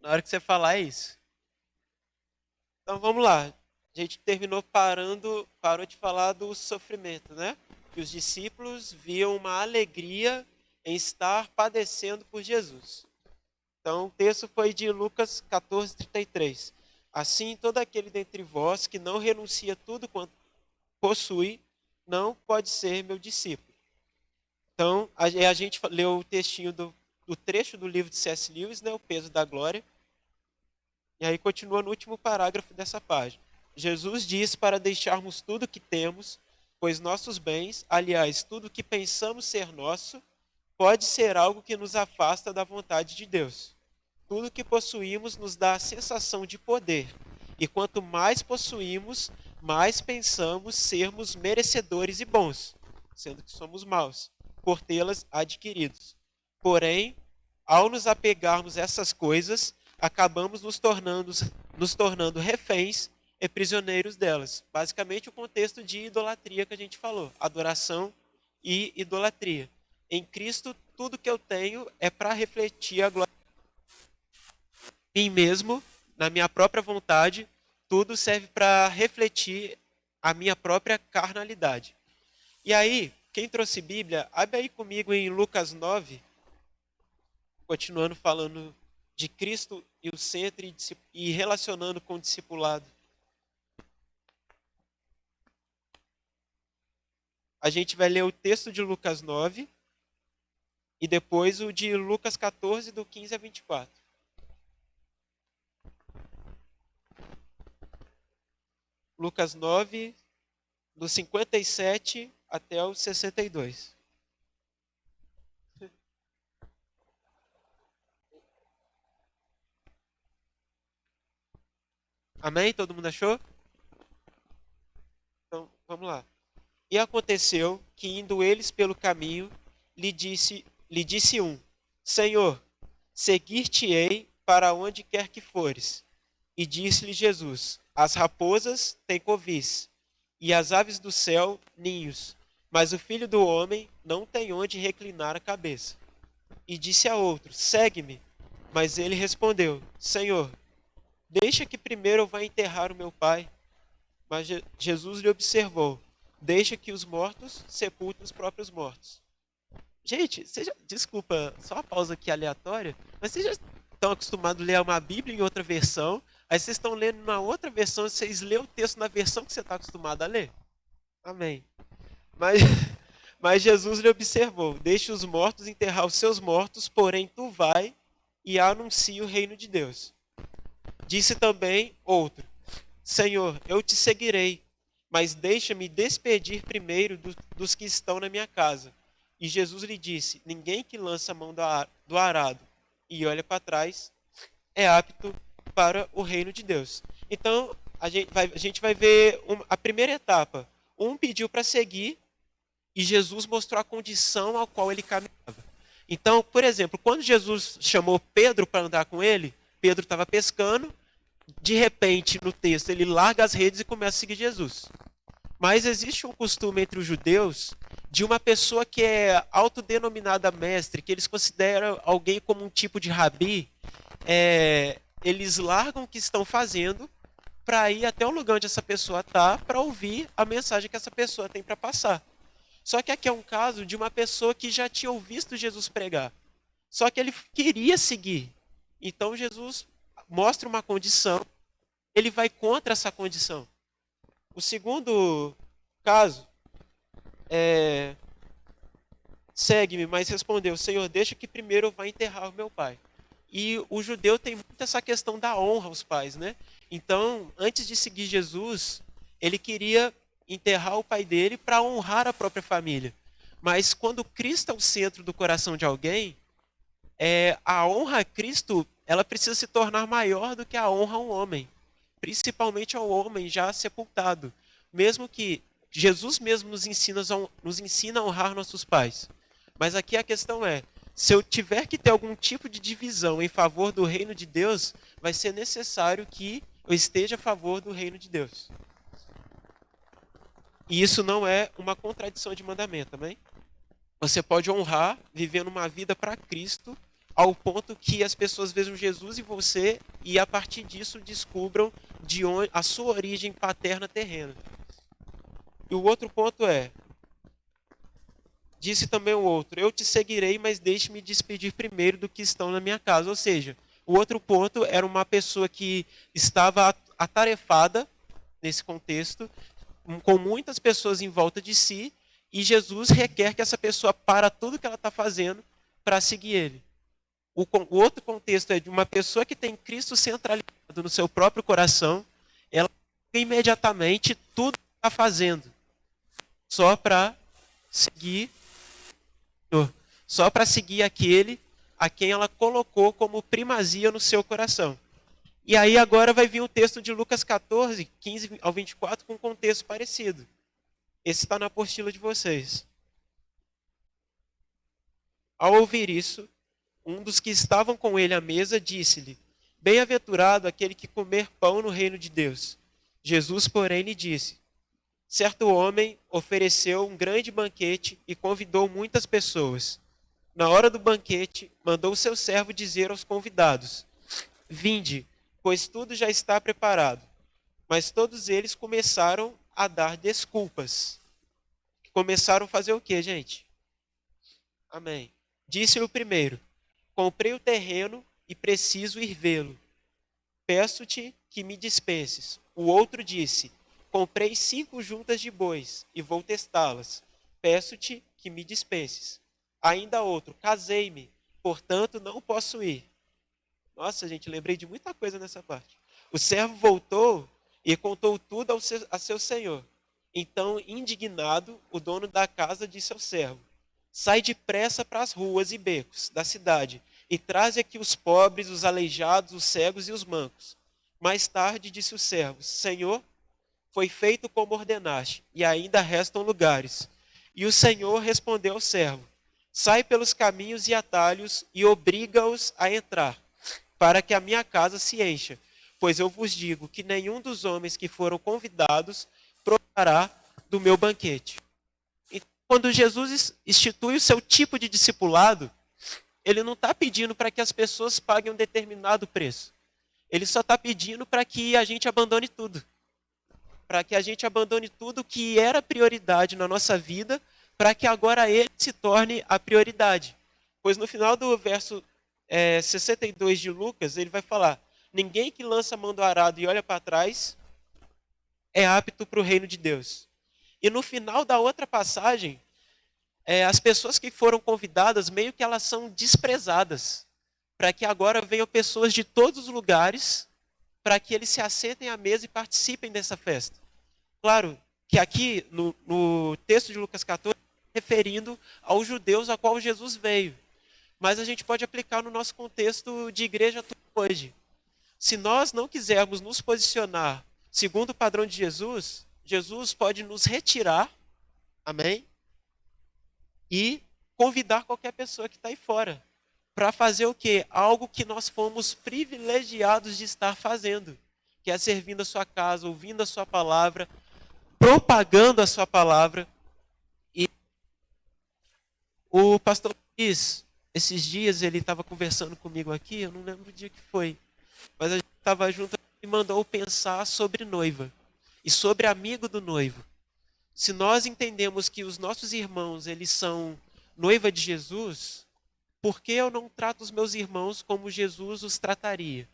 Na hora que você falar é isso. Então vamos lá. A gente parou de falar do sofrimento, né? Que os discípulos viam uma alegria em estar padecendo por Jesus. Então o texto foi de Lucas 14:33. Assim, todo aquele dentre vós que não renuncia tudo quanto possui, não pode ser meu discípulo. Então, a gente leu o textinho do trecho do livro de C.S. Lewis, né, O Peso da Glória, e aí continua no último parágrafo dessa página. Jesus diz para deixarmos tudo que temos, pois nossos bens, aliás, tudo que pensamos ser nosso, pode ser algo que nos afasta da vontade de Deus. Tudo que possuímos nos dá a sensação de poder, e quanto mais possuímos, mais pensamos sermos merecedores e bons, sendo que somos maus, por tê-las adquiridos. Porém, ao nos apegarmos a essas coisas, acabamos nos tornando reféns e prisioneiros delas. Basicamente, o contexto de idolatria que a gente falou: adoração e idolatria. Em Cristo, tudo que eu tenho é para refletir a glória de mim mesmo, na minha própria vontade, tudo serve para refletir a minha própria carnalidade. E aí, quem trouxe Bíblia, abre aí comigo em Lucas 9, continuando falando de Cristo e o centro e relacionando com o discipulado. A gente vai ler o texto de Lucas 9 e depois o de Lucas 14, do 15 a 24. Lucas 9, do 57 até o 62. Amém? Todo mundo achou? Então, vamos lá. E aconteceu que, indo eles pelo caminho, lhe disse um: Senhor, seguir-te-ei para onde quer que fores. E disse-lhe Jesus: As raposas têm covis, e as aves do céu ninhos, mas o filho do homem não tem onde reclinar a cabeça. E disse a outro: Segue-me. Mas ele respondeu: Senhor, deixa que primeiro eu vá enterrar o meu pai. Mas Jesus lhe observou: Deixa que os mortos sepultem os próprios mortos. Gente, desculpa, só uma pausa aqui aleatória, mas vocês já estão acostumados a ler uma Bíblia em outra versão, aí vocês estão lendo na outra versão, vocês lêem o texto na versão que você está acostumado a ler? Amém. Mas, mas Jesus lhe observou: Deixa os mortos enterrar os seus mortos, porém tu vai e anuncia o reino de Deus. Disse também outro: Senhor, eu te seguirei, mas deixa-me despedir primeiro dos que estão na minha casa. E Jesus lhe disse: Ninguém que lança a mão do arado e olha para trás é apto para o reino de Deus. Então, a gente vai ver a primeira etapa. Um pediu para seguir e Jesus mostrou a condição ao qual ele caminhava. Então, por exemplo, quando Jesus chamou Pedro para andar com ele, Pedro estava pescando. De repente, no texto, ele larga as redes e começa a seguir Jesus. Mas existe um costume entre os judeus de uma pessoa que é autodenominada mestre, que eles consideram alguém como um tipo de rabi, eles largam o que estão fazendo para ir até o lugar onde essa pessoa está para ouvir a mensagem que essa pessoa tem para passar. Só que aqui é um caso de uma pessoa que já tinha ouvido Jesus pregar. Só que ele queria seguir. Então Jesus mostra uma condição, ele vai contra essa condição. O segundo caso é: segue-me, mas respondeu: Senhor, deixa que primeiro eu vá enterrar o meu pai. E o judeu tem muito essa questão da honra aos pais, né? Então, antes de seguir Jesus, ele queria enterrar o pai dele para honrar a própria família. Mas quando Cristo é o centro do coração de alguém, a honra a Cristo, ela precisa se tornar maior do que a honra a um homem, principalmente ao homem já sepultado. Mesmo que Jesus mesmo nos ensina a honrar nossos pais. Mas aqui a questão é: se eu tiver que ter algum tipo de divisão em favor do reino de Deus, vai ser necessário que eu esteja a favor do reino de Deus. E isso não é uma contradição de mandamento, amém? Você pode honrar vivendo uma vida para Cristo ao ponto que as pessoas vejam Jesus em você e a partir disso descubram de onde a sua origem paterna terrena. E o outro ponto é, disse também o outro, eu te seguirei, mas deixe-me despedir primeiro do que estão na minha casa. Ou seja, o outro ponto era uma pessoa que estava atarefada nesse contexto, com muitas pessoas em volta de si, e Jesus requer que essa pessoa para tudo que ela está fazendo para seguir ele. O outro contexto é de uma pessoa que tem Cristo centralizado no seu próprio coração, ela imediatamente tudo que está fazendo só para seguir, só para seguir aquele a quem ela colocou como primazia no seu coração. E aí agora vai vir o texto de Lucas 14, 15 ao 24, com um contexto parecido. Esse está na apostila de vocês. Ao ouvir isso, um dos que estavam com ele à mesa disse-lhe, bem-aventurado aquele que comer pão no reino de Deus. Jesus, porém, lhe disse, certo homem ofereceu um grande banquete e convidou muitas pessoas. Na hora do banquete, mandou o seu servo dizer aos convidados, vinde, pois tudo já está preparado. Mas todos eles começaram a dar desculpas. Começaram a fazer o quê, gente? Amém. Disse-lhe o primeiro, comprei o terreno e preciso ir vê-lo. Peço-te que me dispenses. O outro disse, comprei 5 juntas de bois e vou testá-las. Peço-te que me dispenses. Ainda outro, casei-me, portanto não posso ir. Nossa, gente, lembrei de muita coisa nessa parte. O servo voltou e contou tudo a seu senhor. Então, indignado, o dono da casa disse ao servo, sai depressa para as ruas e becos da cidade e traze aqui os pobres, os aleijados, os cegos e os mancos. Mais tarde disse o servo, Senhor, foi feito como ordenaste, e ainda restam lugares. E o Senhor respondeu ao servo, sai pelos caminhos e atalhos e obriga-os a entrar, para que a minha casa se encha. Pois eu vos digo que nenhum dos homens que foram convidados provará do meu banquete. Então, quando Jesus institui o seu tipo de discipulado, ele não está pedindo para que as pessoas paguem um determinado preço. Ele só está pedindo para que a gente abandone tudo. Para que a gente abandone tudo que era prioridade na nossa vida, para que agora ele se torne a prioridade. Pois no final do verso 62 de Lucas, ele vai falar, ninguém que lança a mão do arado e olha para trás é apto para o reino de Deus. E no final da outra passagem, as pessoas que foram convidadas, meio que elas são desprezadas, para que agora venham pessoas de todos os lugares, para que eles se assentem à mesa e participem dessa festa. Claro que aqui, no texto de Lucas 14, referindo aos judeus a qual Jesus veio. Mas a gente pode aplicar no nosso contexto de igreja hoje. Se nós não quisermos nos posicionar segundo o padrão de Jesus, Jesus pode nos retirar, amém? E convidar qualquer pessoa que está aí fora. Para fazer o quê? Algo que nós fomos privilegiados de estar fazendo. Que é servindo a sua casa, ouvindo a sua palavra, propagando a sua palavra. E o pastor Luiz, esses dias ele estava conversando comigo aqui, eu não lembro o dia que foi, mas a gente estava junto e mandou pensar sobre noiva e sobre amigo do noivo. Se nós entendemos que os nossos irmãos, eles são noiva de Jesus, por que eu não trato os meus irmãos como Jesus os trataria?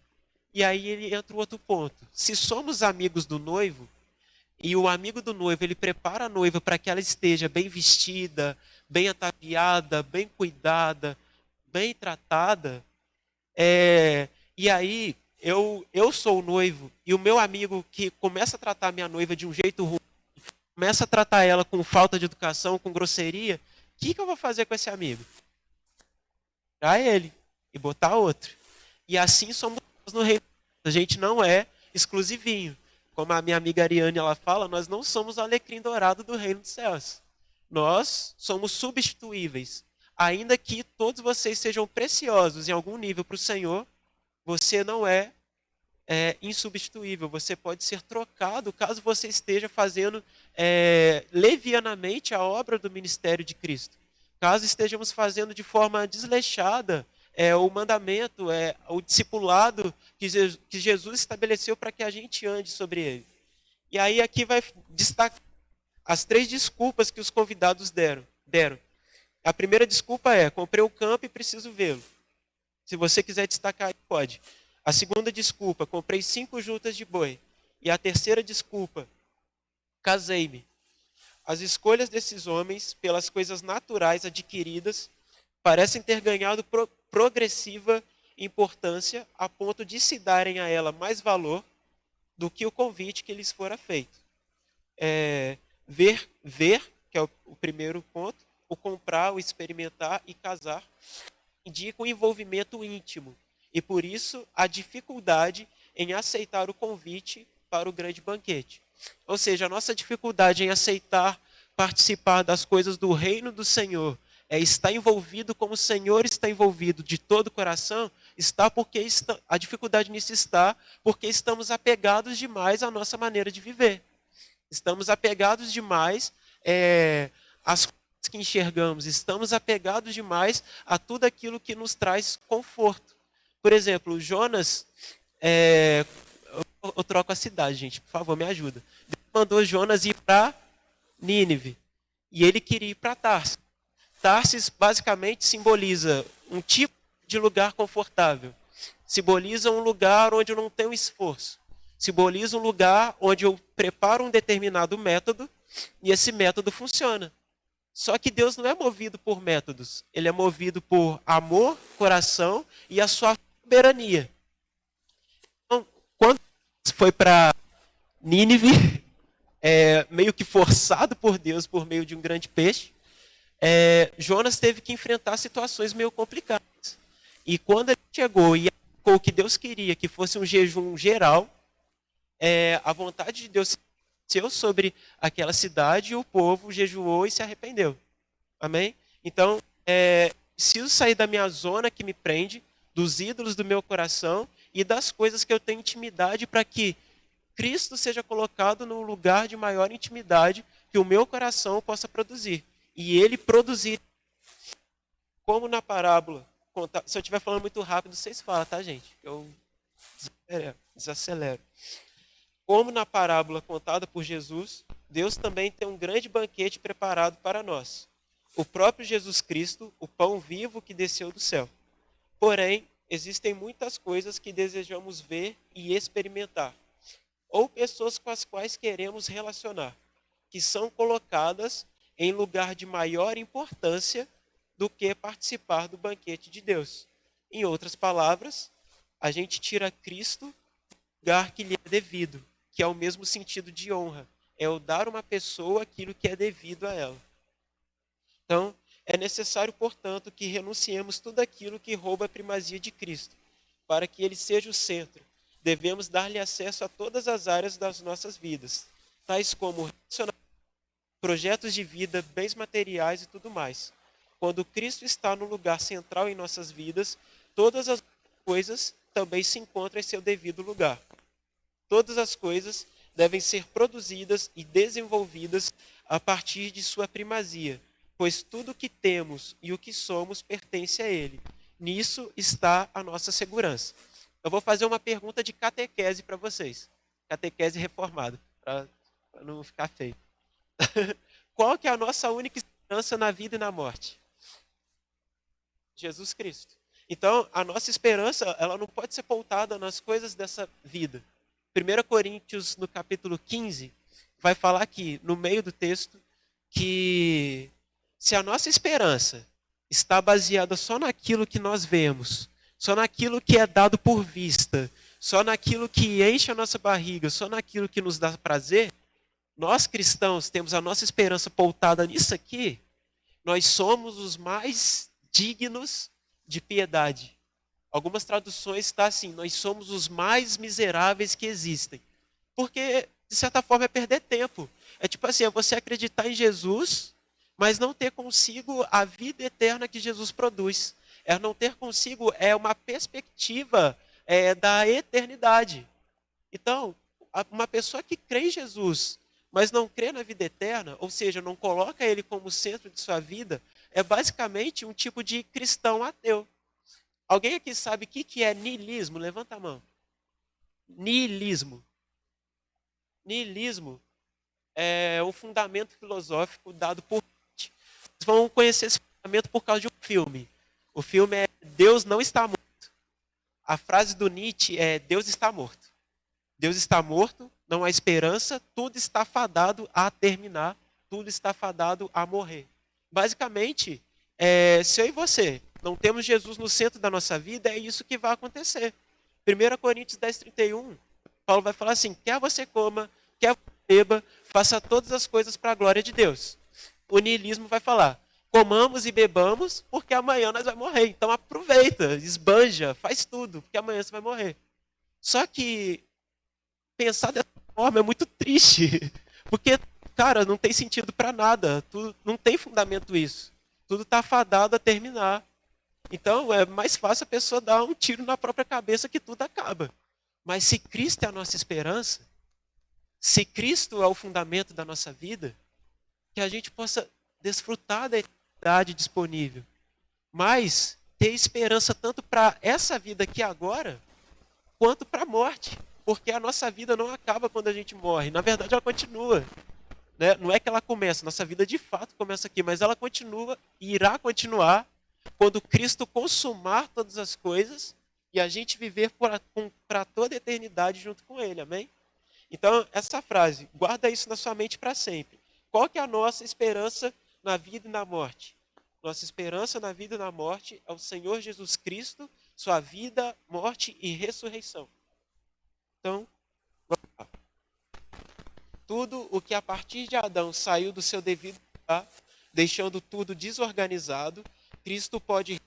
E aí ele entra o outro ponto. Se somos amigos do noivo, e o amigo do noivo, ele prepara a noiva para que ela esteja bem vestida, bem ataviada, bem cuidada, bem tratada, e aí eu sou o noivo, e o meu amigo que começa a tratar a minha noiva de um jeito ruim, começa a tratar ela com falta de educação, com grosseria, o que eu vou fazer com esse amigo? Tirar ele e botar outro. E assim somos nós no reino. A gente não é exclusivinho. Como a minha amiga Ariane ela fala, nós não somos o alecrim dourado do reino dos céus. Nós somos substituíveis. Ainda que todos vocês sejam preciosos em algum nível para o Senhor, você não é insubstituível. Você pode ser trocado caso você esteja fazendo levianamente a obra do ministério de Cristo. Caso estejamos fazendo de forma desleixada é o mandamento, é o discipulado que Jesus estabeleceu para que a gente ande sobre ele. E aí aqui vai destacar as 3 desculpas que os convidados deram. A primeira desculpa é: comprei o campo e preciso vê-lo. Se você quiser destacar, pode. A segunda desculpa: comprei 5 juntas de boi. E a terceira desculpa: casei-me. As escolhas desses homens pelas coisas naturais adquiridas parecem ter ganhado progressiva importância a ponto de se darem a ela mais valor do que o convite que lhes fora feito. Ver, que é o primeiro ponto, o comprar, o experimentar e casar, indica um envolvimento íntimo e, por isso, a dificuldade em aceitar o convite para o grande banquete. Ou seja, a nossa dificuldade em aceitar participar das coisas do reino do Senhor, estar envolvido como o Senhor está envolvido de todo o coração, a dificuldade nisso está porque estamos apegados demais à nossa maneira de viver. Estamos apegados demais às coisas que enxergamos, estamos apegados demais a tudo aquilo que nos traz conforto. Por exemplo, Jonas, eu troco a cidade, gente, por favor, me ajuda. Deus mandou Jonas ir para Nínive e ele queria ir para Tarsis. Tarsis basicamente simboliza um tipo de lugar confortável, simboliza um lugar onde eu não tenho esforço, simboliza um lugar onde eu preparo um determinado método e esse método funciona. Só que Deus não é movido por métodos, ele é movido por amor, coração e a sua soberania. Então, quando foi para Nínive, meio que forçado por Deus por meio de um grande peixe, Jonas teve que enfrentar situações meio complicadas. E quando ele chegou e aplicou o que Deus queria, que fosse um jejum geral, a vontade de Deus se estabeleceu sobre aquela cidade e o povo jejuou e se arrependeu. Amém? Então, preciso sair da minha zona que me prende, dos ídolos do meu coração e das coisas que eu tenho intimidade para que Cristo seja colocado num lugar de maior intimidade que o meu coração possa produzir. E ele produzir, como na parábola. Se eu estiver falando muito rápido, vocês falam, tá, gente? Eu desacelero. Como na parábola contada por Jesus, Deus também tem um grande banquete preparado para nós. O próprio Jesus Cristo, o pão vivo que desceu do céu. Porém, existem muitas coisas que desejamos ver e experimentar, ou pessoas com as quais queremos relacionar, que são colocadas em lugar de maior importância do que participar do banquete de Deus. Em outras palavras, a gente tira Cristo do lugar que lhe é devido, que é o mesmo sentido de honra. É o dar a uma pessoa aquilo que é devido a ela. Então, é necessário, portanto, que renunciemos tudo aquilo que rouba a primazia de Cristo, para que ele seja o centro. Devemos dar-lhe acesso a todas as áreas das nossas vidas, tais como relacionamentos, projetos de vida, bens materiais e tudo mais. Quando Cristo está no lugar central em nossas vidas, todas as coisas também se encontram em seu devido lugar. Todas as coisas devem ser produzidas e desenvolvidas a partir de sua primazia, pois tudo o que temos e o que somos pertence a Ele. Nisso está a nossa segurança. Eu vou fazer uma pergunta de catequese para vocês. Catequese reformada, para não ficar feio. Qual que é a nossa única esperança na vida e na morte? Jesus Cristo. Então, a nossa esperança, ela não pode ser pautada nas coisas dessa vida. 1 Coríntios, no capítulo 15, vai falar aqui, no meio do texto, que se a nossa esperança está baseada só naquilo que nós vemos, só naquilo que é dado por vista, só naquilo que enche a nossa barriga, só naquilo que nos dá prazer, nós cristãos temos a nossa esperança pautada nisso aqui, nós somos os mais dignos de piedade. Algumas traduções estão assim, nós somos os mais miseráveis que existem. Porque, de certa forma, é perder tempo. É tipo assim, é você acreditar em Jesus, mas não ter consigo a vida eterna que Jesus produz. É não ter consigo uma perspectiva da eternidade. Então, uma pessoa que crê em Jesus, mas não crê na vida eterna, ou seja, não coloca ele como centro de sua vida, é basicamente um tipo de cristão ateu. Alguém aqui sabe o que é niilismo? Levanta a mão. Niilismo. Niilismo é um fundamento filosófico dado por Nietzsche. Vocês vão conhecer esse fundamento por causa de um filme. O filme é Deus não está morto. A frase do Nietzsche é Deus está morto. Deus está morto, não há esperança, tudo está fadado a terminar, tudo está fadado a morrer. Basicamente, se eu e você não temos Jesus no centro da nossa vida, é isso que vai acontecer. 1 Coríntios 10:31, Paulo vai falar assim, quer você coma, quer você beba, faça todas as coisas para a glória de Deus. O niilismo vai falar, comamos e bebamos, porque amanhã nós vamos morrer. Então aproveita, esbanja, faz tudo, porque amanhã você vai morrer. Só que pensar dessa forma é muito triste, porque, cara, não tem sentido para nada, não tem fundamento isso. Tudo está fadado a terminar. Então é mais fácil a pessoa dar um tiro na própria cabeça que tudo acaba. Mas se Cristo é a nossa esperança, se Cristo é o fundamento da nossa vida, que a gente possa desfrutar da eternidade disponível, mas ter esperança tanto para essa vida aqui agora, quanto para a morte. Porque a nossa vida não acaba quando a gente morre. Na verdade, ela continua. Né? Não é que ela começa, nossa vida de fato começa aqui, mas ela continua e irá continuar quando Cristo consumar todas as coisas e a gente viver para toda a eternidade junto com Ele. Amém? Então, essa frase, guarda isso na sua mente para sempre. Qual que é a nossa esperança na vida e na morte? Nossa esperança na vida e na morte é o Senhor Jesus Cristo, sua vida, morte e ressurreição. Então, tudo o que a partir de Adão saiu do seu devido lugar, deixando tudo desorganizado, Cristo pode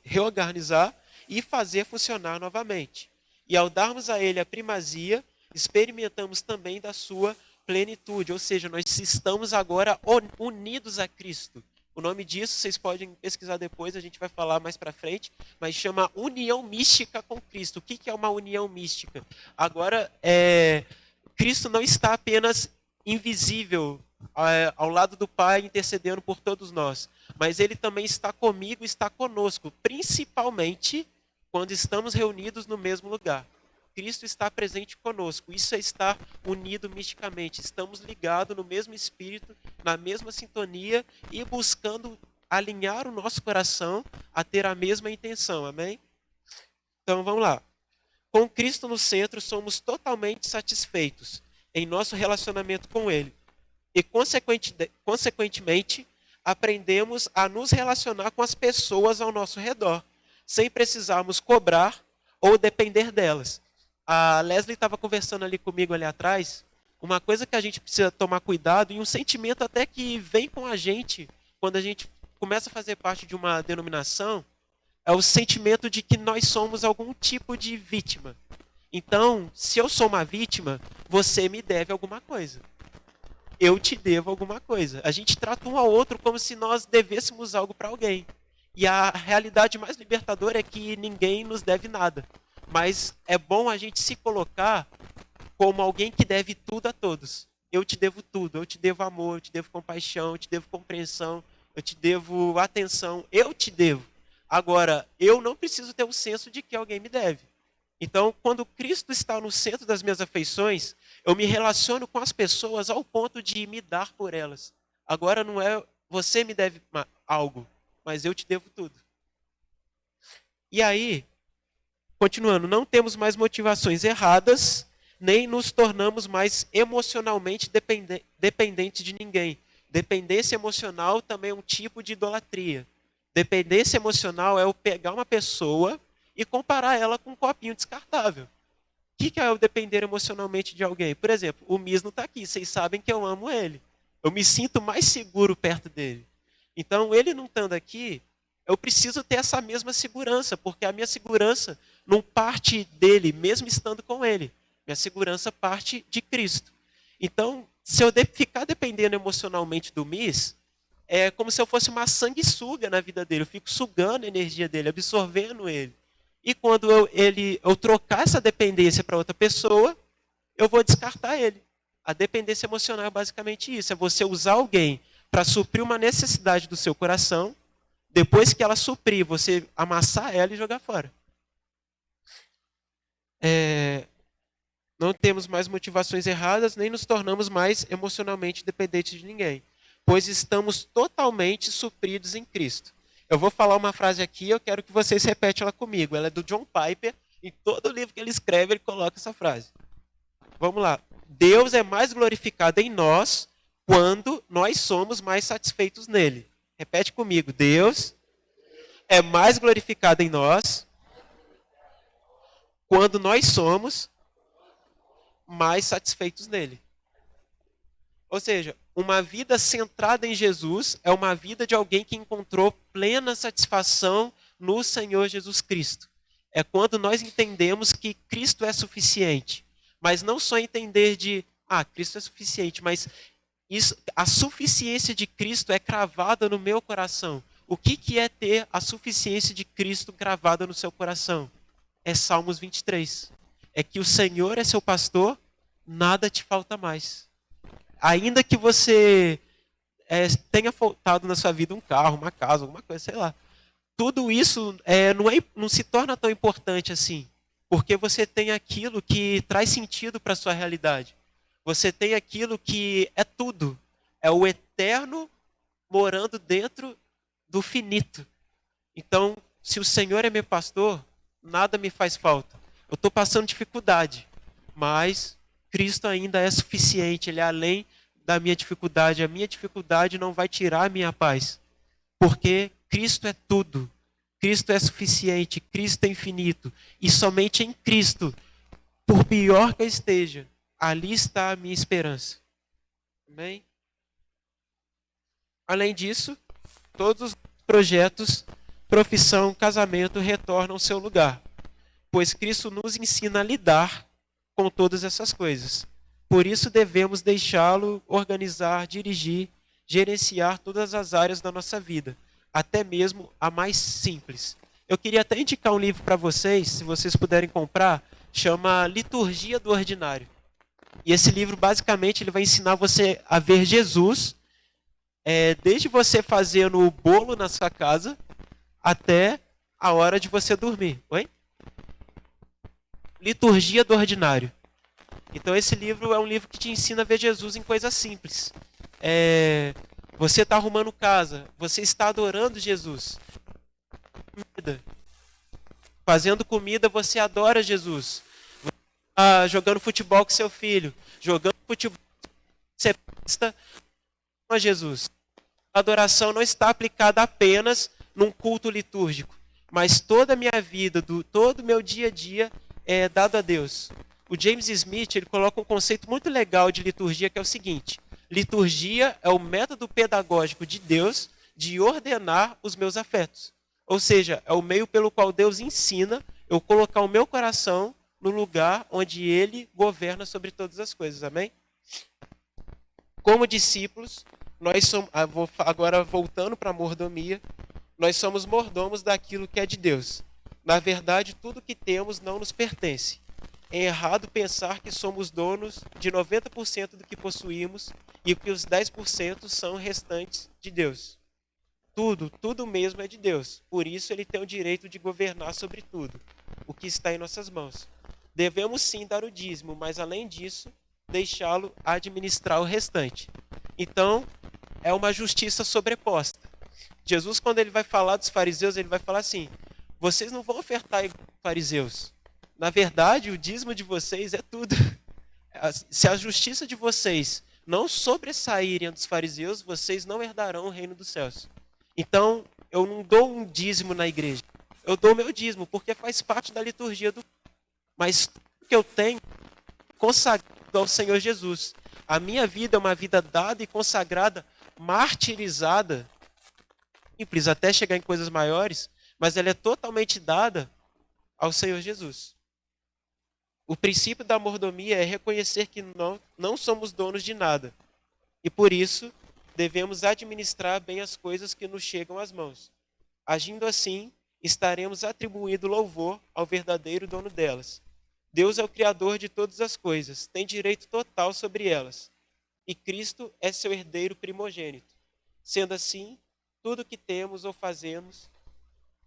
reorganizar e fazer funcionar novamente. E ao darmos a Ele a primazia, experimentamos também da sua plenitude, ou seja, nós estamos agora unidos a Cristo. O nome disso, vocês podem pesquisar depois, a gente vai falar mais para frente, mas chama união mística com Cristo. O que é uma união mística? Agora, Cristo não está apenas invisível ao lado do Pai, intercedendo por todos nós, mas Ele também está comigo, está conosco, principalmente quando estamos reunidos no mesmo lugar. Cristo está presente conosco. Isso é estar unido misticamente. Estamos ligados no mesmo espírito, na mesma sintonia e buscando alinhar o nosso coração a ter a mesma intenção. Amém? Então vamos lá. Com Cristo no centro, somos totalmente satisfeitos em nosso relacionamento com Ele. E, consequentemente, aprendemos a nos relacionar com as pessoas ao nosso redor, sem precisarmos cobrar ou depender delas. A Leslie estava conversando ali comigo ali atrás, uma coisa que a gente precisa tomar cuidado e um sentimento até que vem com a gente quando a gente começa a fazer parte de uma denominação, é o sentimento de que nós somos algum tipo de vítima. Então, se eu sou uma vítima, você me deve alguma coisa. Eu te devo alguma coisa. A gente trata um ao outro como se nós devêssemos algo para alguém. E a realidade mais libertadora é que ninguém nos deve nada. Mas é bom a gente se colocar como alguém que deve tudo a todos. Eu te devo tudo. Eu te devo amor, eu te devo compaixão, eu te devo compreensão, eu te devo atenção. Eu te devo. Agora, eu não preciso ter o senso de que alguém me deve. Então, quando Cristo está no centro das minhas afeições, eu me relaciono com as pessoas ao ponto de me dar por elas. Agora não é você me deve algo, mas eu te devo tudo. E aí, continuando, não temos mais motivações erradas, nem nos tornamos mais emocionalmente dependentes de ninguém. Dependência emocional também é um tipo de idolatria. Dependência emocional é eu pegar uma pessoa e comparar ela com um copinho descartável. O que é eu depender emocionalmente de alguém? Por exemplo, o Misno está aqui, vocês sabem que eu amo ele. Eu me sinto mais seguro perto dele. Então, ele não estando aqui, eu preciso ter essa mesma segurança, porque a minha segurança não parte dele, mesmo estando com ele. Minha segurança parte de Cristo. Então, se eu ficar dependendo emocionalmente do Mis, é como se eu fosse uma sanguessuga na vida dele. Eu fico sugando a energia dele, absorvendo ele. E quando eu trocar essa dependência para outra pessoa, eu vou descartar ele. A dependência emocional é basicamente isso. É você usar alguém para suprir uma necessidade do seu coração, Depois que ela suprir, você amassar ela e jogar fora. Não temos mais motivações erradas, nem nos tornamos mais emocionalmente dependentes de ninguém, pois estamos totalmente supridos em Cristo. Eu vou falar uma frase aqui, eu quero que vocês repetam ela comigo. Ela é do John Piper, e todo livro que ele escreve, ele coloca essa frase. Vamos lá. Deus é mais glorificado em nós quando nós somos mais satisfeitos nele. Repete comigo. Deus é mais glorificado em nós quando nós somos mais satisfeitos nele. Ou seja, uma vida centrada em Jesus é uma vida de alguém que encontrou plena satisfação no Senhor Jesus Cristo. É quando nós entendemos que Cristo é suficiente. Mas não só entender de, Cristo é suficiente, mas a suficiência de Cristo é cravada no meu coração. O que é ter a suficiência de Cristo cravada no seu coração? É Salmos 23. É que o Senhor é seu pastor, nada te falta mais. Ainda que você tenha faltado na sua vida um carro, uma casa, alguma coisa, sei lá. Tudo isso não se torna tão importante assim. Porque você tem aquilo que traz sentido para a sua realidade. Você tem aquilo que é tudo. É o eterno morando dentro do finito. Então, se o Senhor é meu pastor, nada me faz falta. Eu estou passando dificuldade, mas Cristo ainda é suficiente. Ele é além da minha dificuldade. A minha dificuldade não vai tirar a minha paz. Porque Cristo é tudo. Cristo é suficiente. Cristo é infinito. E somente em Cristo, por pior que eu esteja, ali está a minha esperança. Amém? Além disso, todos os projetos, profissão, casamento retornam ao seu lugar. Pois Cristo nos ensina a lidar com todas essas coisas. Por isso devemos deixá-lo organizar, dirigir, gerenciar todas as áreas da nossa vida, até mesmo a mais simples. Eu queria até indicar um livro para vocês, se vocês puderem comprar, chama Liturgia do Ordinário. E esse livro, basicamente, ele vai ensinar você a ver Jesus, desde você fazendo o bolo na sua casa, até a hora de você dormir. Oi? Liturgia do Ordinário. Então esse livro é um livro que te ensina a ver Jesus em coisas simples. Você está arrumando casa, você está adorando Jesus. Fazendo comida, você adora Jesus. Você está jogando futebol com seu filho. Jogando futebol, você presta a Jesus. A adoração não está aplicada apenas num culto litúrgico, mas toda a minha vida, todo o meu dia a dia é dado a Deus. O James Smith ele coloca um conceito muito legal de liturgia, que é o seguinte: liturgia é o método pedagógico de Deus de ordenar os meus afetos. Ou seja, é o meio pelo qual Deus ensina eu colocar o meu coração no lugar onde Ele governa sobre todas as coisas. Amém? Como discípulos, nós somos, agora voltando para a mordomia, nós somos mordomos daquilo que é de Deus. Na verdade, tudo que temos não nos pertence. É errado pensar que somos donos de 90% do que possuímos e que os 10% são restantes de Deus. Tudo mesmo é de Deus. Por isso ele tem o direito de governar sobre tudo, o que está em nossas mãos. Devemos sim dar o dízimo, mas além disso, deixá-lo administrar o restante. Então, é uma justiça sobreposta. Jesus, quando ele vai falar dos fariseus, ele vai falar assim: vocês não vão ofertar igual os fariseus. Na verdade, o dízimo de vocês é tudo. Se a justiça de vocês não sobressaírem dos fariseus, vocês não herdarão o reino dos céus. Então, eu não dou um dízimo na igreja. Eu dou meu dízimo, porque faz parte da liturgia do... Mas tudo que eu tenho, consagrado ao Senhor Jesus. A minha vida é uma vida dada e consagrada, martirizada, simples, até chegar em coisas maiores, mas ela é totalmente dada ao Senhor Jesus. O princípio da mordomia é reconhecer que não somos donos de nada. E por isso, devemos administrar bem as coisas que nos chegam às mãos. Agindo assim, estaremos atribuindo louvor ao verdadeiro dono delas. Deus é o Criador de todas as coisas, tem direito total sobre elas. E Cristo é seu herdeiro primogênito. Sendo assim, tudo que temos ou fazemos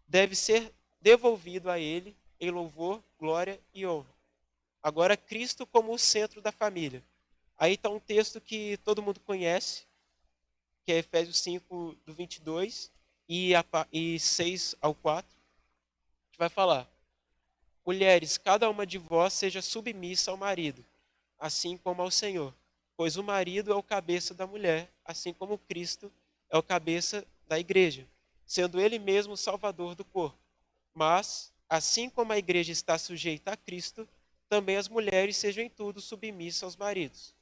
deve ser devolvido a Ele em louvor, glória e honra. Agora, Cristo como o centro da família. Aí está um texto que todo mundo conhece, que é Efésios 5, do 22 e 6 ao 4. A gente vai falar: mulheres, cada uma de vós seja submissa ao marido, assim como ao Senhor. Pois o marido é o cabeça da mulher, assim como Cristo é o cabeça da igreja, sendo ele mesmo o salvador do corpo. Mas, assim como a igreja está sujeita a Cristo, também as mulheres sejam em tudo submissas aos maridos.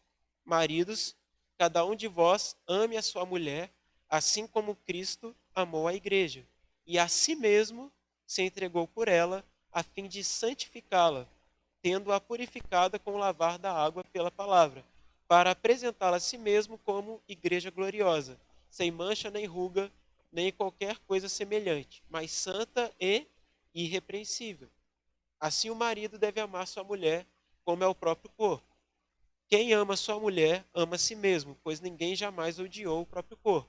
Maridos, cada um de vós ame a sua mulher, assim como Cristo amou a igreja, e a si mesmo se entregou por ela, a fim de santificá-la, tendo-a purificada com o lavar da água pela palavra, para apresentá-la a si mesmo como igreja gloriosa, sem mancha nem ruga, nem qualquer coisa semelhante, mas santa e irrepreensível. Assim o marido deve amar sua mulher como é o próprio corpo. Quem ama sua mulher, ama a si mesmo, pois ninguém jamais odiou o próprio corpo.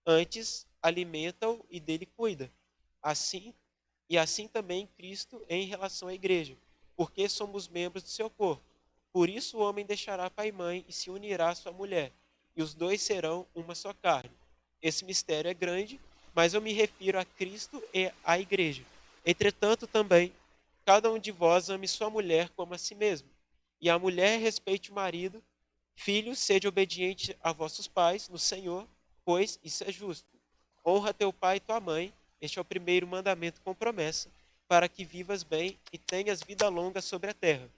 Antes, alimenta-o e dele cuida. Assim, e assim também Cristo em relação à igreja, porque somos membros do seu corpo. Por isso o homem deixará pai e mãe e se unirá à sua mulher, e os dois serão uma só carne. Esse mistério é grande, mas eu me refiro a Cristo e à igreja. Entretanto, também, cada um de vós ame sua mulher como a si mesmo, e a mulher respeite o marido. Filhos, sede obediente a vossos pais no Senhor, pois isso é justo. Honra teu pai e tua mãe, este é o primeiro mandamento com promessa, para que vivas bem e tenhas vida longa sobre a terra.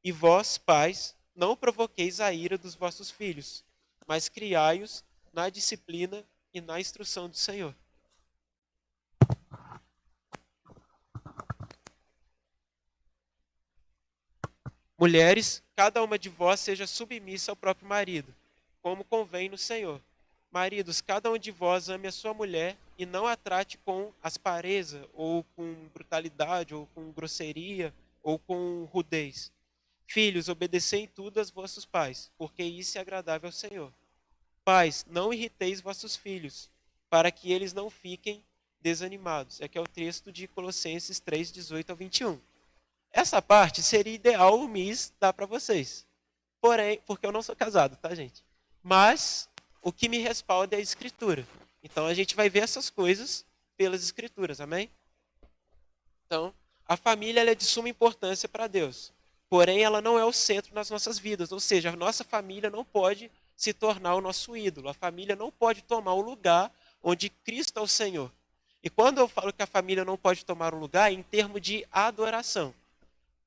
E vós, pais, não provoqueis a ira dos vossos filhos, mas criai-os na disciplina e na instrução do Senhor. Mulheres, cada uma de vós seja submissa ao próprio marido, como convém no Senhor. Maridos, cada um de vós ame a sua mulher e não a trate com aspareza, ou com brutalidade, ou com grosseria, ou com rudez. Filhos, obedecei em tudo aos vossos pais, porque isso é agradável ao Senhor. Pais, não irriteis vossos filhos, para que eles não fiquem desanimados. Aqui é o texto de Colossenses 3, 18 ao 21. Essa parte seria ideal o Miss dar para vocês. Porém, porque eu não sou casado, tá, gente? Mas o que me respalda é a escritura. Então a gente vai ver essas coisas pelas escrituras, amém? Então, a família ela é de suma importância para Deus. Porém, ela não é o centro das nossas vidas. Ou seja, a nossa família não pode se tornar o nosso ídolo. A família não pode tomar o lugar onde Cristo é o Senhor. E quando eu falo que a família não pode tomar o lugar, é em termos de adoração.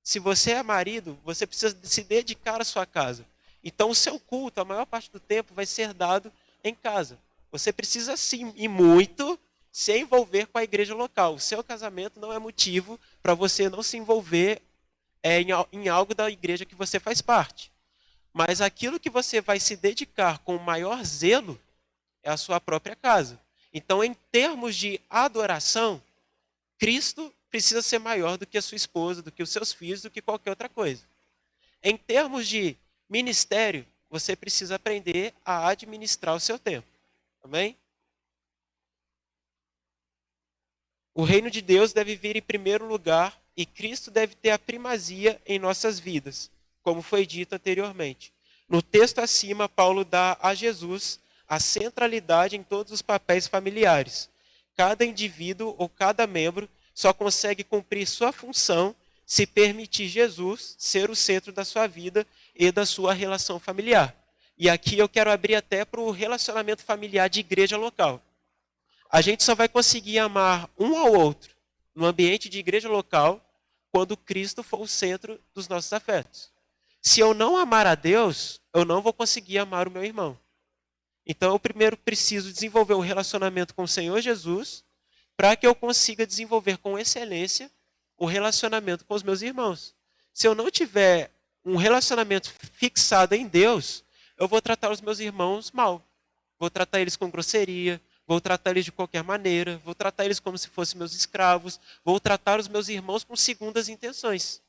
Se você é marido, você precisa se dedicar à sua casa. Então, o seu culto, a maior parte do tempo, vai ser dado em casa. Você precisa, sim, e muito, se envolver com a igreja local. O seu casamento não é motivo para você não se envolver em algo da igreja que você faz parte. Mas aquilo que você vai se dedicar com o maior zelo é a sua própria casa. Então, em termos de adoração, Cristo precisa ser maior do que a sua esposa, do que os seus filhos, do que qualquer outra coisa. Em termos de ministério, você precisa aprender a administrar o seu tempo. Amém? O reino de Deus deve vir em primeiro lugar e Cristo deve ter a primazia em nossas vidas, como foi dito anteriormente. No texto acima, Paulo dá a Jesus a centralidade em todos os papéis familiares. Cada indivíduo ou cada membro só consegue cumprir sua função se permitir Jesus ser o centro da sua vida e da sua relação familiar. E aqui eu quero abrir até para o relacionamento familiar de igreja local. A gente só vai conseguir amar um ao outro no ambiente de igreja local quando Cristo for o centro dos nossos afetos. Se eu não amar a Deus, eu não vou conseguir amar o meu irmão. Então eu primeiro preciso desenvolver um relacionamento com o Senhor Jesus para que eu consiga desenvolver com excelência o relacionamento com os meus irmãos. Se eu não tiver um relacionamento fixado em Deus, eu vou tratar os meus irmãos mal. Vou tratar eles com grosseria, vou tratar eles de qualquer maneira, vou tratar eles como se fossem meus escravos, vou tratar os meus irmãos com segundas intenções.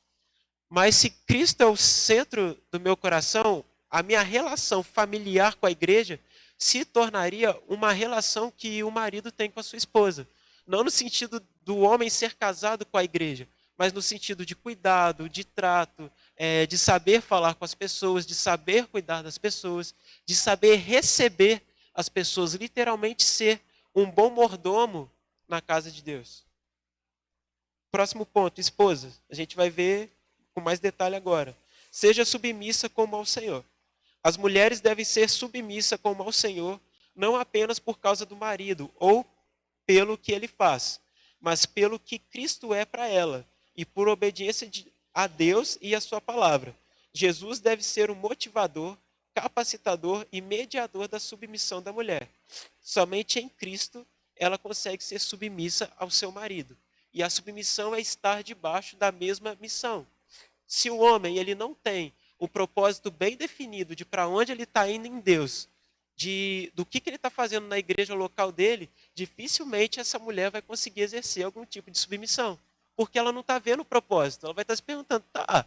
Mas se Cristo é o centro do meu coração, a minha relação familiar com a igreja se tornaria uma relação que o marido tem com a sua esposa. Não no sentido do homem ser casado com a igreja, mas no sentido de cuidado, de trato, de saber falar com as pessoas, de saber cuidar das pessoas, de saber receber as pessoas, literalmente ser um bom mordomo na casa de Deus. Próximo ponto, esposa. A gente vai ver com mais detalhe agora. Seja submissa como ao Senhor. As mulheres devem ser submissas como ao Senhor, não apenas por causa do marido ou pelo que ele faz, mas pelo que Cristo é para ela e por obediência a Deus e a sua palavra. Jesus deve ser o motivador, capacitador e mediador da submissão da mulher. Somente em Cristo ela consegue ser submissa ao seu marido. E a submissão é estar debaixo da mesma missão. Se o homem ele não tem o propósito bem definido de para onde ele está indo em Deus, do que ele está fazendo na igreja local dele, dificilmente essa mulher vai conseguir exercer algum tipo de submissão. Porque ela não está vendo o propósito. Ela vai estar se perguntando, tá,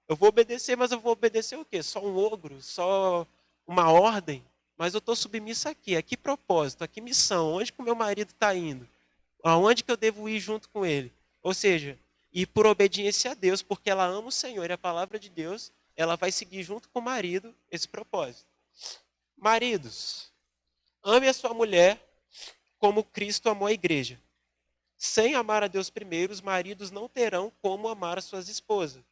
eu vou obedecer, mas eu vou obedecer o quê? Só um ogro? Só uma ordem? Mas eu estou submissa aqui. A que propósito? A que missão? Onde que o meu marido está indo? Aonde que eu devo ir junto com ele? Ou seja, ir por obediência a Deus, porque ela ama o Senhor e a palavra de Deus, ela vai seguir junto com o marido esse propósito. Maridos, ame a sua mulher como Cristo amou a igreja. Sem amar a Deus primeiro, os maridos não terão como amar as suas esposas.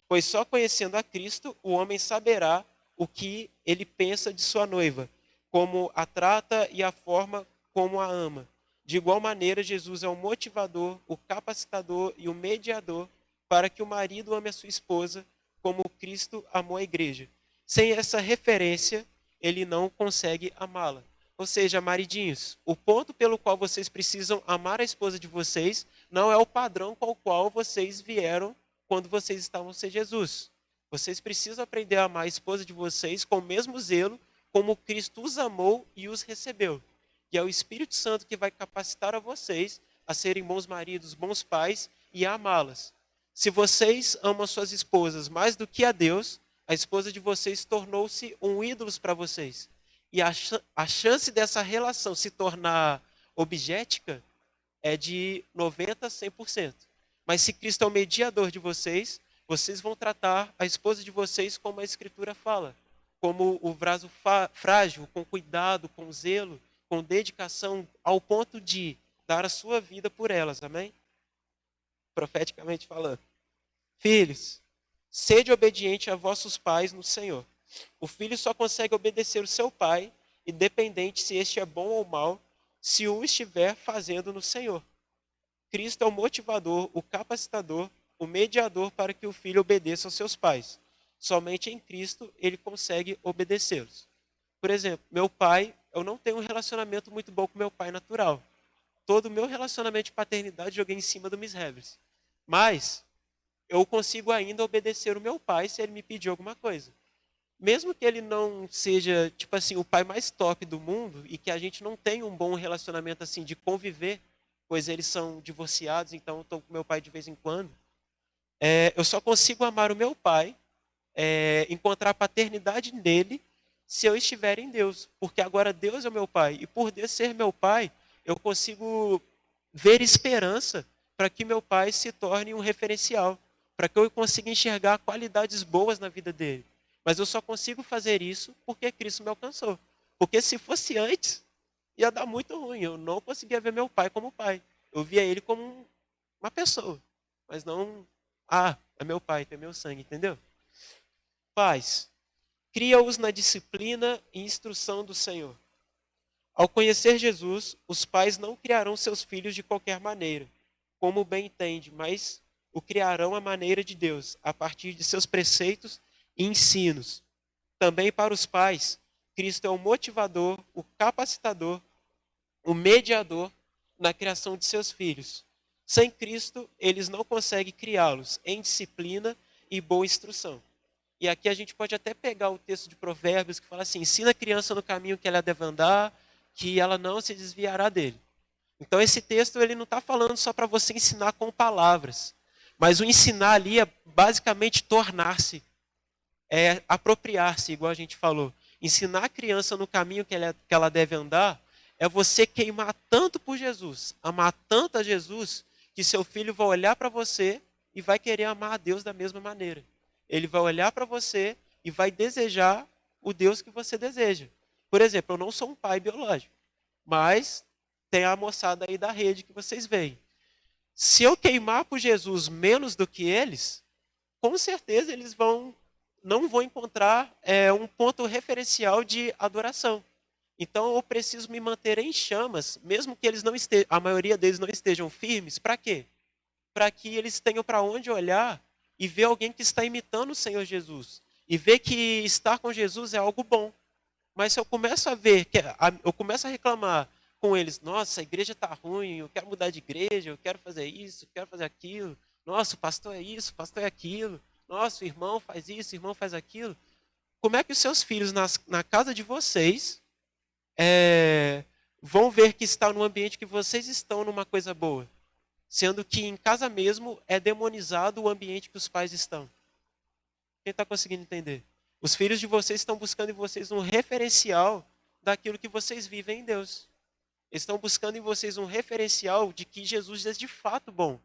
Pois só conhecendo a Cristo, o homem saberá o que ele pensa de sua noiva, como a trata e a forma como a ama. De igual maneira, Jesus é o motivador, o capacitador e o mediador para que o marido ame a sua esposa como Cristo amou a igreja. Sem essa referência, ele não consegue amá-la. Ou seja, maridinhos, o ponto pelo qual vocês precisam amar a esposa de vocês não é o padrão com o qual vocês vieram quando vocês estavam sem Jesus. Vocês precisam aprender a amar a esposa de vocês com o mesmo zelo como Cristo os amou e os recebeu. E é o Espírito Santo que vai capacitar a vocês a serem bons maridos, bons pais e a amá-las. Se vocês amam suas esposas mais do que a Deus, a esposa de vocês tornou-se um ídolo para vocês. E a chance dessa relação se tornar objetica é de 90% a 100%. Mas se Cristo é o mediador de vocês, vocês vão tratar a esposa de vocês como a Escritura fala. Como o vaso frágil, com cuidado, com zelo, com dedicação, ao ponto de dar a sua vida por elas. Amém? Profeticamente falando. Filhos, sede obediente a vossos pais no Senhor. O filho só consegue obedecer o seu pai, independente se este é bom ou mal, se o estiver fazendo no Senhor. Cristo é o motivador, o capacitador, o mediador para que o filho obedeça aos seus pais. Somente em Cristo ele consegue obedecê-los. Por exemplo, meu pai, eu não tenho um relacionamento muito bom com meu pai natural. Todo o meu relacionamento de paternidade joguei em cima do Miss Heavers. Mas eu consigo ainda obedecer o meu pai se ele me pedir alguma coisa. Mesmo que ele não seja, tipo assim, o pai mais top do mundo e que a gente não tenha um bom relacionamento assim de conviver, pois eles são divorciados, então eu estou com meu pai de vez em quando. Eu só consigo amar o meu pai, encontrar a paternidade nele, se eu estiver em Deus. Porque agora Deus é o meu pai. E por Deus ser meu pai, eu consigo ver esperança para que meu pai se torne um referencial. Para que eu consiga enxergar qualidades boas na vida dele. Mas eu só consigo fazer isso porque Cristo me alcançou. Porque se fosse antes, ia dar muito ruim. Eu não conseguia ver meu pai como pai. Eu via ele como uma pessoa. Mas não, é meu pai, tem meu sangue, entendeu? Pais, cria-os na disciplina e instrução do Senhor. Ao conhecer Jesus, os pais não criarão seus filhos de qualquer maneira, como bem entende, mas o criarão à maneira de Deus, a partir de seus preceitos e ensinos. Também para os pais, Cristo é o motivador, o capacitador, o mediador na criação de seus filhos. Sem Cristo, eles não conseguem criá-los em disciplina e boa instrução. E aqui a gente pode até pegar o texto de Provérbios que fala assim, ensina a criança no caminho que ela deve andar, que ela não se desviará dele. Então esse texto ele não está falando só para você ensinar com palavras, mas o ensinar ali é basicamente tornar-se, apropriar-se, igual a gente falou. Ensinar a criança no caminho que ela deve andar é você queimar tanto por Jesus, amar tanto a Jesus, que seu filho vai olhar para você e vai querer amar a Deus da mesma maneira. Ele vai olhar para você e vai desejar o Deus que você deseja. Por exemplo, eu não sou um pai biológico, mas tem a moçada aí da rede que vocês veem. Se eu queimar por Jesus menos do que eles, com certeza eles não vão encontrar um ponto referencial de adoração. Então eu preciso me manter em chamas, mesmo que eles não estejam, a maioria deles não estejam firmes. Para quê? Para que eles tenham para onde olhar e ver alguém que está imitando o Senhor Jesus e ver que estar com Jesus é algo bom. Mas se eu começo a ver, eu começo a reclamar com eles, nossa, a igreja está ruim, eu quero mudar de igreja, eu quero fazer isso, eu quero fazer aquilo, nossa, o pastor é isso, o pastor é aquilo, nossa, o irmão faz isso, o irmão faz aquilo. Como é que os seus filhos na casa de vocês vão ver que está no ambiente que vocês estão numa coisa boa? Sendo que em casa mesmo é demonizado o ambiente que os pais estão. Quem está conseguindo entender? Os filhos de vocês estão buscando em vocês um referencial daquilo que vocês vivem em Deus. Eles estão buscando em vocês um referencial de que Jesus é de fato bom.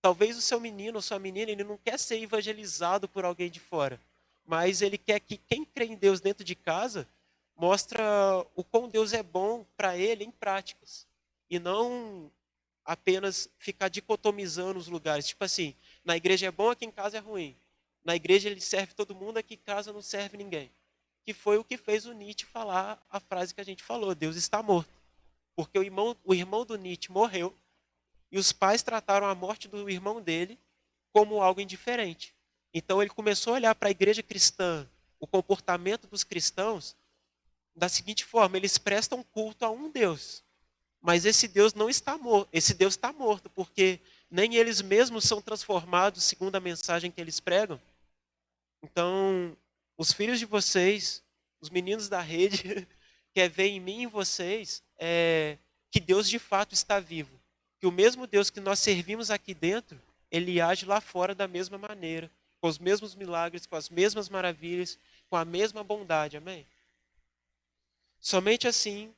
Talvez o seu menino ou sua menina, ele não quer ser evangelizado por alguém de fora, mas ele quer que quem crê em Deus dentro de casa mostra o quão Deus é bom para ele em práticas. E não apenas ficar dicotomizando os lugares. Tipo assim, na igreja é bom, aqui em casa é ruim. Na igreja ele serve todo mundo, aqui em casa não serve ninguém. Que foi o que fez o Nietzsche falar a frase que a gente falou, Deus está morto. Porque o irmão do Nietzsche morreu e os pais trataram a morte do irmão dele como algo indiferente. Então ele começou a olhar para a igreja cristã, o comportamento dos cristãos, da seguinte forma, eles prestam culto a um Deus. Mas esse Deus não está morto, esse Deus está morto, porque nem eles mesmos são transformados segundo a mensagem que eles pregam. Então, os filhos de vocês, os meninos da rede, quer ver em mim e em vocês que Deus de fato está vivo. Que o mesmo Deus que nós servimos aqui dentro, ele age lá fora da mesma maneira, com os mesmos milagres, com as mesmas maravilhas, com a mesma bondade. Amém? Somente assim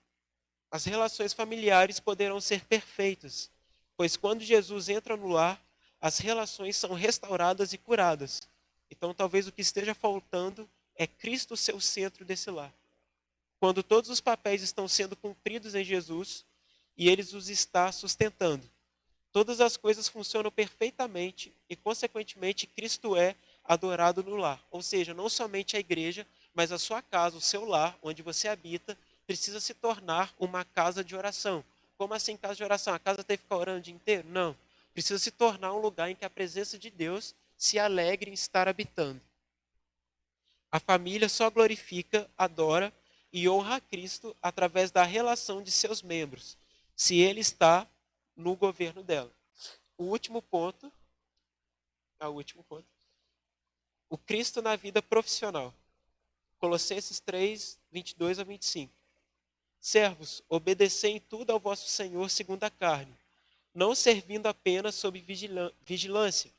as relações familiares poderão ser perfeitas, pois quando Jesus entra no lar, as relações são restauradas e curadas. Então, talvez o que esteja faltando é Cristo ser o centro desse lar. Quando todos os papéis estão sendo cumpridos em Jesus e ele os está sustentando, todas as coisas funcionam perfeitamente e, consequentemente, Cristo é adorado no lar. Ou seja, não somente a igreja, mas a sua casa, o seu lar, onde você habita, precisa se tornar uma casa de oração. Como assim casa de oração? A casa tem que ficar orando o dia inteiro? Não. Precisa se tornar um lugar em que a presença de Deus se alegre em estar habitando. A família só glorifica, adora e honra a Cristo através da relação de seus membros, se ele está no governo dela. O último ponto. O Cristo na vida profissional. Colossenses 3, 22 a 25. Servos, obedecei em tudo ao vosso Senhor segundo a carne, não servindo apenas sob vigilância,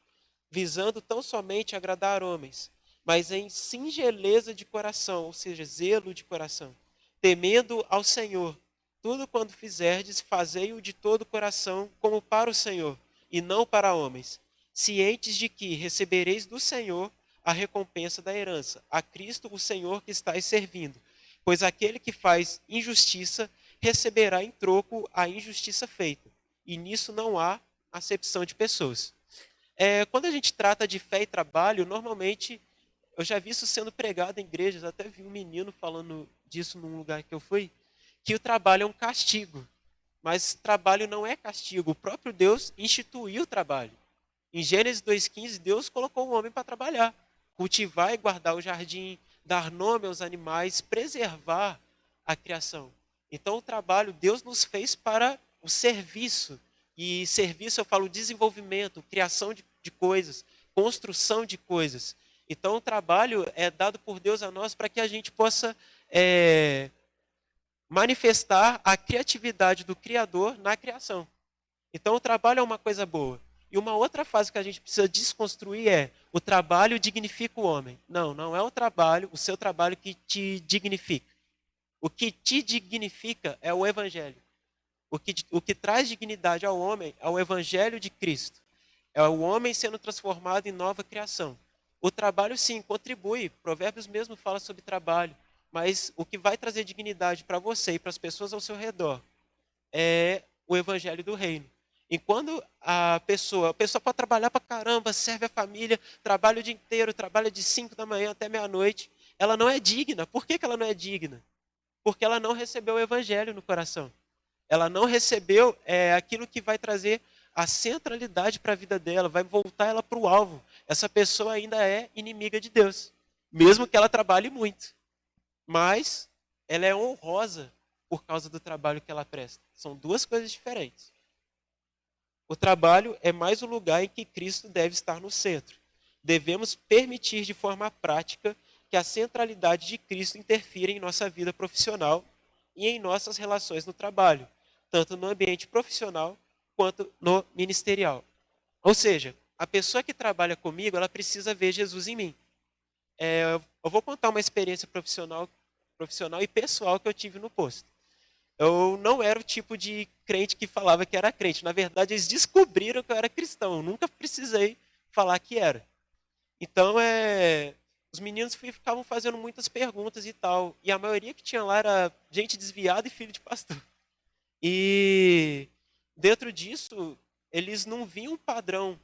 visando tão somente agradar homens, mas em singeleza de coração, ou seja, zelo de coração, temendo ao Senhor. Tudo quando fizerdes, fazei-o de todo o coração, como para o Senhor, e não para homens, cientes de que recebereis do Senhor a recompensa da herança, a Cristo o Senhor que estáis servindo. Pois aquele que faz injustiça receberá em troco a injustiça feita. E nisso não há acepção de pessoas. Quando a gente trata de fé e trabalho, normalmente, eu já vi isso sendo pregado em igrejas, até vi um menino falando disso num lugar que eu fui, que o trabalho é um castigo. Mas trabalho não é castigo. O próprio Deus instituiu o trabalho. Em Gênesis 2,15, Deus colocou o homem para trabalhar, cultivar e guardar o jardim, dar nome aos animais, preservar a criação. Então, o trabalho, Deus nos fez para o serviço. E serviço, eu falo desenvolvimento, criação de coisas, construção de coisas. Então, o trabalho é dado por Deus a nós para que a gente possa manifestar a criatividade do Criador na criação. Então, o trabalho é uma coisa boa. E uma outra fase que a gente precisa desconstruir é: o trabalho dignifica o homem. Não, não é o trabalho, o seu trabalho que te dignifica. O que te dignifica é o evangelho. O que traz dignidade ao homem é o evangelho de Cristo. É o homem sendo transformado em nova criação. O trabalho, sim, contribui. Provérbios mesmo fala sobre trabalho. Mas o que vai trazer dignidade para você e para as pessoas ao seu redor é o evangelho do reino. E quando a pessoa pode trabalhar para caramba, serve a família, trabalha o dia inteiro, trabalha de 5 da manhã até meia-noite, ela não é digna. Por que ela não é digna? Porque ela não recebeu o evangelho no coração. Ela não recebeu aquilo que vai trazer a centralidade para a vida dela, vai voltar ela para o alvo. Essa pessoa ainda é inimiga de Deus, mesmo que ela trabalhe muito. Mas ela é honrosa por causa do trabalho que ela presta. São duas coisas diferentes. O trabalho é mais o lugar em que Cristo deve estar no centro. Devemos permitir de forma prática que a centralidade de Cristo interfira em nossa vida profissional e em nossas relações no trabalho, tanto no ambiente profissional quanto no ministerial. Ou seja, a pessoa que trabalha comigo, ela precisa ver Jesus em mim. Eu vou contar uma experiência profissional e pessoal que eu tive no posto. Eu não era o tipo de crente que falava que era crente. Na verdade, eles descobriram que eu era cristão. Eu nunca precisei falar que era. Então, os meninos ficavam fazendo muitas perguntas e tal. E a maioria que tinha lá era gente desviada e filho de pastor. E dentro disso, eles não viam um padrão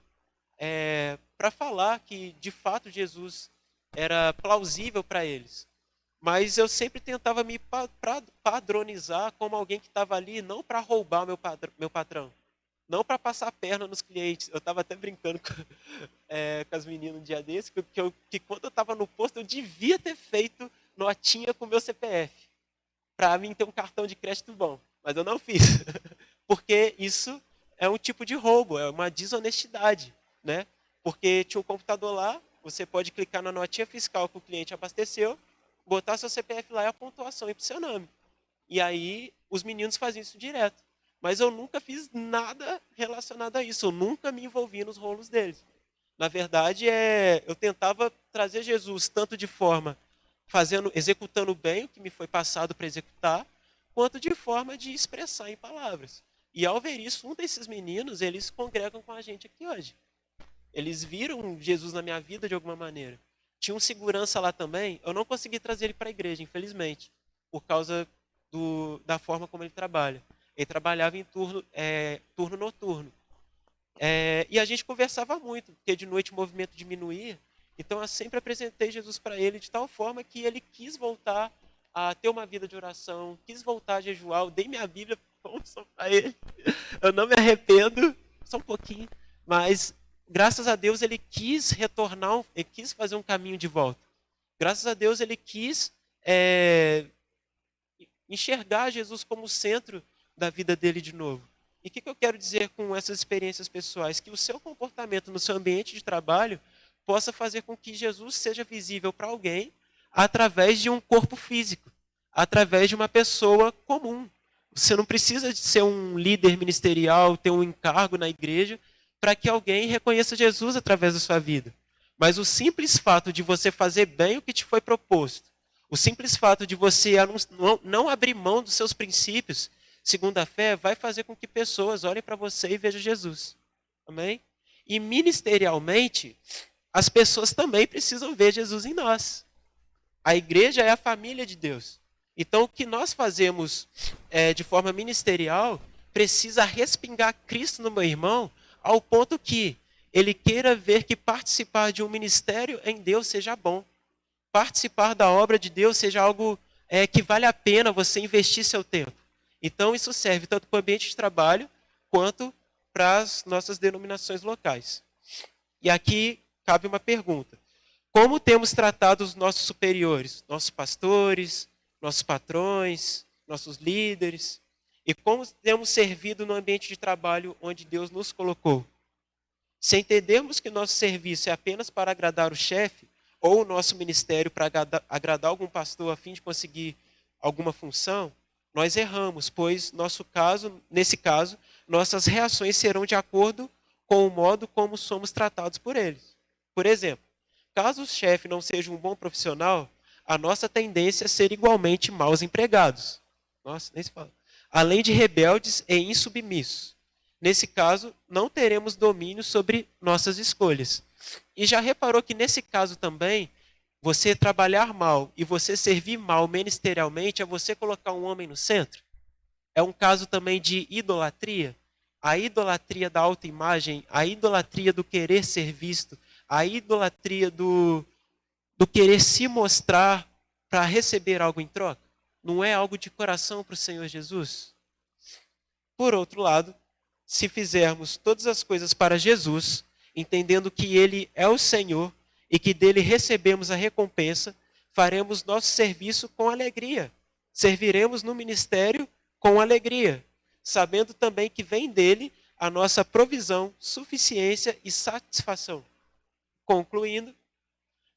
para falar que, de fato, Jesus era plausível para eles. Mas eu sempre tentava me padronizar como alguém que estava ali não para roubar meu patrão, não para passar a perna nos clientes. Eu estava até brincando com as meninas um dia desse, que quando eu estava no posto eu devia ter feito notinha com o meu CPF, para mim ter um cartão de crédito bom. Mas eu não fiz, porque isso é um tipo de roubo, é uma desonestidade, né? Porque tinha um computador lá, você pode clicar na notinha fiscal que o cliente abasteceu, botar seu CPF lá e a pontuação ir para o seu nome. E aí os meninos faziam isso direto. Mas eu nunca fiz nada relacionado a isso, eu nunca me envolvi nos rolos deles. Na verdade, eu tentava trazer Jesus tanto de forma executando bem o que me foi passado para executar, quanto de forma de expressar em palavras. E ao ver isso, um desses meninos, eles congregam com a gente aqui hoje. Eles viram Jesus na minha vida de alguma maneira. Tinha um segurança lá também, eu não consegui trazer ele para a igreja, infelizmente, por causa da forma como ele trabalha. Ele trabalhava em turno noturno. E a gente conversava muito, porque de noite o movimento diminuía. Então eu sempre apresentei Jesus para ele de tal forma que ele quis voltar a ter uma vida de oração, quis voltar a jejuar. Eu dei minha Bíblia para ele. Eu não me arrependo, só um pouquinho, mas graças a Deus ele quis retornar, ele quis fazer um caminho de volta. Graças a Deus ele quis enxergar Jesus como o centro da vida dele de novo. E o que eu quero dizer com essas experiências pessoais? Que o seu comportamento no seu ambiente de trabalho possa fazer com que Jesus seja visível para alguém através de um corpo físico, através de uma pessoa comum. Você não precisa de ser um líder ministerial, ter um encargo na igreja, para que alguém reconheça Jesus através da sua vida. Mas o simples fato de você fazer bem o que te foi proposto, o simples fato de você não abrir mão dos seus princípios, segundo a fé, vai fazer com que pessoas olhem para você e vejam Jesus. Amém? E ministerialmente, as pessoas também precisam ver Jesus em nós. A igreja é a família de Deus. Então, o que nós fazemos de forma ministerial precisa respingar Cristo no meu irmão, ao ponto que ele queira ver que participar de um ministério em Deus seja bom. Participar da obra de Deus seja algo que vale a pena você investir seu tempo. Então, isso serve tanto para o ambiente de trabalho, quanto para as nossas denominações locais. E aqui cabe uma pergunta. Como temos tratado os nossos superiores, nossos pastores, nossos patrões, nossos líderes? E como temos servido no ambiente de trabalho onde Deus nos colocou? Se entendermos que nosso serviço é apenas para agradar o chefe, ou o nosso ministério para agradar algum pastor a fim de conseguir alguma função, nós erramos, pois nesse caso, nossas reações serão de acordo com o modo como somos tratados por eles. Por exemplo, caso o chefe não seja um bom profissional, a nossa tendência é ser igualmente maus empregados. Nossa, nem se fala. Além de rebeldes e insubmissos. Nesse caso, não teremos domínio sobre nossas escolhas. E já reparou que nesse caso também, você trabalhar mal e você servir mal ministerialmente é você colocar um homem no centro? É um caso também de idolatria? A idolatria da autoimagem, a idolatria do querer ser visto, a idolatria do querer se mostrar para receber algo em troca? Não é algo de coração para o Senhor Jesus? Por outro lado, se fizermos todas as coisas para Jesus, entendendo que Ele é o Senhor e que dele recebemos a recompensa, faremos nosso serviço com alegria. Serviremos no ministério com alegria, sabendo também que vem dele a nossa provisão, suficiência e satisfação. Concluindo,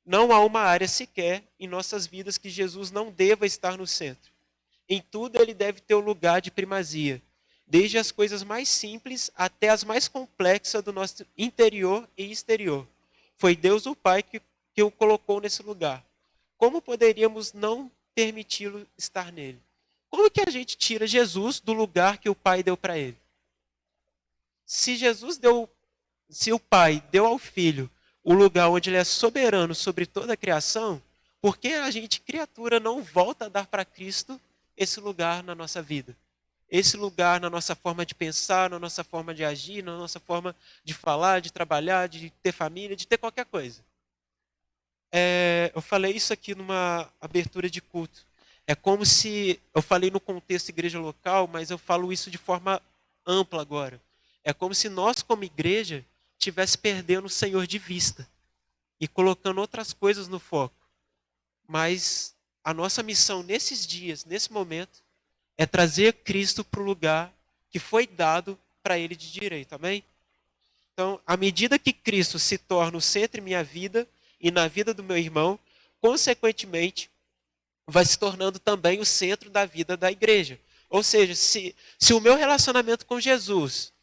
não há uma área sequer em nossas vidas que Jesus não deva estar no centro. Em tudo ele deve ter o lugar de primazia, desde as coisas mais simples até as mais complexas do nosso interior e exterior. Foi Deus o Pai que o colocou nesse lugar. Como poderíamos não permiti-lo estar nele? Como que a gente tira Jesus do lugar que o Pai deu para ele? Se o Pai deu ao Filho o lugar onde ele é soberano sobre toda a criação, por que a gente, criatura, não volta a dar para Cristo esse lugar na nossa vida? Esse lugar na nossa forma de pensar, na nossa forma de agir, na nossa forma de falar, de trabalhar, de ter família, de ter qualquer coisa. Eu falei isso aqui numa abertura de culto. É como se, eu falei no contexto igreja local, mas eu falo isso de forma ampla agora. É como se nós, como igreja, estivesse perdendo o Senhor de vista e colocando outras coisas no foco. Mas a nossa missão nesses dias, nesse momento, é trazer Cristo para o lugar que foi dado para ele de direito, amém? Então, à medida que Cristo se torna o centro em minha vida e na vida do meu irmão, consequentemente, vai se tornando também o centro da vida da igreja. Ou seja, se o meu relacionamento com Jesus,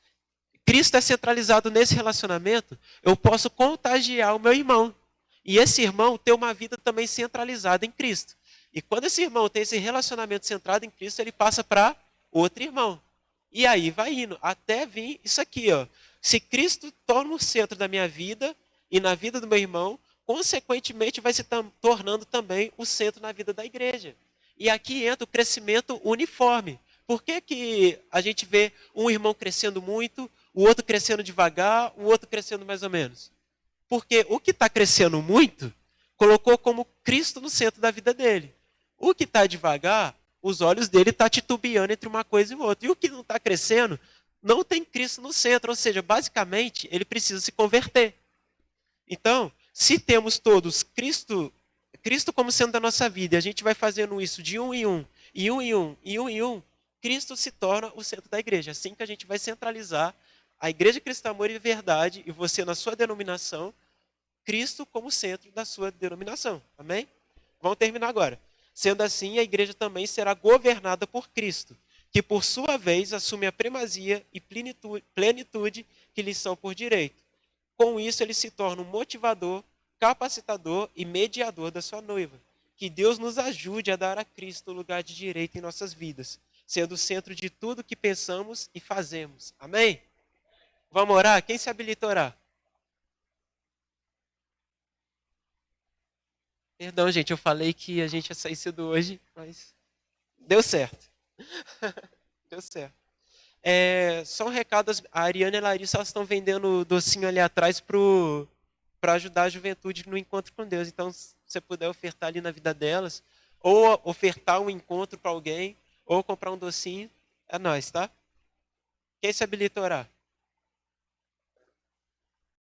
Cristo é centralizado nesse relacionamento, eu posso contagiar o meu irmão. E esse irmão ter uma vida também centralizada em Cristo. E quando esse irmão tem esse relacionamento centrado em Cristo, ele passa para outro irmão. E aí vai indo, até vir isso aqui, ó. Se Cristo torna o centro da minha vida e na vida do meu irmão, consequentemente vai se tornando também o centro na vida da igreja. E aqui entra o crescimento uniforme. Por que que a gente vê um irmão crescendo muito, o outro crescendo devagar, o outro crescendo mais ou menos? Porque o que está crescendo muito, colocou como Cristo no centro da vida dele. O que está devagar, os olhos dele estão titubeando entre uma coisa e outra. E o que não está crescendo, não tem Cristo no centro. Ou seja, basicamente, ele precisa se converter. Então, se temos todos Cristo como sendo da nossa vida, e a gente vai fazendo isso de um em um, e um em um, e um em um, Cristo se torna o centro da igreja. Assim que a gente vai centralizar a Igreja Cristo Amor e Verdade, e você na sua denominação, Cristo como centro da sua denominação. Amém? Vamos terminar agora. Sendo assim, a igreja também será governada por Cristo, que por sua vez assume a primazia e plenitude que lhe são por direito. Com isso, ele se torna um motivador, capacitador e mediador da sua noiva. Que Deus nos ajude a dar a Cristo o lugar de direito em nossas vidas, sendo o centro de tudo que pensamos e fazemos. Amém? Vamos orar? Quem se habilita a orar? Perdão, gente, eu falei que a gente ia sair cedo hoje, mas deu certo. Deu certo. Só um recado, a Ariana e a Larissa elas estão vendendo docinho ali atrás para ajudar a juventude no encontro com Deus. Então, se você puder ofertar ali na vida delas, ou ofertar um encontro para alguém, ou comprar um docinho, é nóis, tá? Quem se habilita a orar?